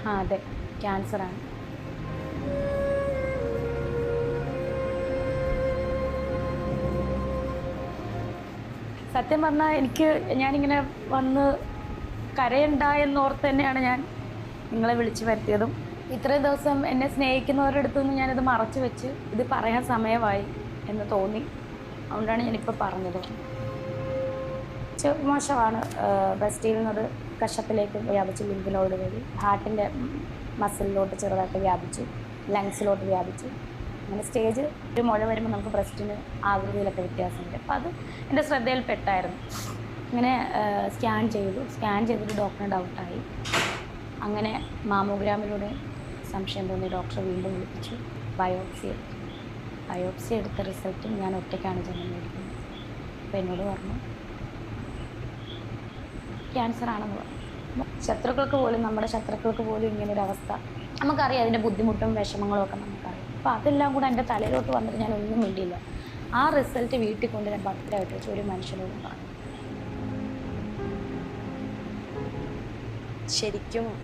ആ അതെ, ക്യാൻസറാണ്. സത്യം പറഞ്ഞാൽ ഞാനിങ്ങനെ വന്ന് കരയണ്ട എന്നോർത്ത് തന്നെയാണ് ഞാൻ നിങ്ങളെ വിളിച്ചു വരുത്തിയതും. ഇത്രയും ദിവസം എന്നെ സ്നേഹിക്കുന്നവരുടെ അടുത്തു നിന്ന് ഞാനിത് മറച്ചു വെച്ച് ഇത് പറയാൻ സമയമായി എന്ന് തോന്നി. അതുകൊണ്ടാണ് ഞാനിപ്പോൾ പറഞ്ഞത്. മോശമാണ്. ബ്രസ്റ്റിൽ നിന്നത് കഷത്തിലേക്ക് വ്യാപിച്ച്, ലിംഫ് നോഡ് വഴി ഹാർട്ടിൻ്റെ മസിലിലോട്ട് ചെറുതായിട്ട് വ്യാപിച്ചു, ലങ്സിലോട്ട് വ്യാപിച്ചു. അങ്ങനെ സ്റ്റേജ് ഒരു മുഴ വരുമ്പോൾ നമുക്ക് ബ്രസ്റ്റിന് ആകൃതിയിലൊക്കെ വ്യത്യാസമുണ്ട്. അപ്പോൾ അത് എൻ്റെ ശ്രദ്ധയിൽപ്പെട്ടായിരുന്നു. അങ്ങനെ സ്കാൻ ചെയ്തിട്ട് ഡോക്ടറിന് ഡൗട്ടായി. അങ്ങനെ മാമോഗ്രാമിലൂടെ സംശയം തോന്നി ഡോക്ടറെ വീണ്ടും വിളിപ്പിച്ചു. ബയോപ്സി എടുത്ത റിസൾട്ടും ഞാൻ ഒറ്റയ്ക്കാണ് ചെന്ന് മേടിക്കുന്നത്. അപ്പോൾ എന്നോട് പറഞ്ഞു ക്യാൻസർ ആണെന്ന് പറഞ്ഞു. നമ്മുടെ ശത്രുക്കൾക്ക് പോലും ഇങ്ങനൊരവസ്ഥ നമുക്കറിയാം. അതിൻ്റെ ബുദ്ധിമുട്ടും വിഷമങ്ങളും ഒക്കെ നമുക്കറിയാം. അപ്പോൾ അതെല്ലാം കൂടെ എൻ്റെ തലയിലോട്ട് വന്നിട്ട് ഞാൻ ഒന്നും മിണ്ടിയില്ല. ആ റിസൾട്ട് വീട്ടിൽ കൊണ്ട് ഞാൻ ഭദ്രമായിട്ട് വെച്ച് ഒരു മനുഷ്യനോടും പറഞ്ഞു. ശരിക്കും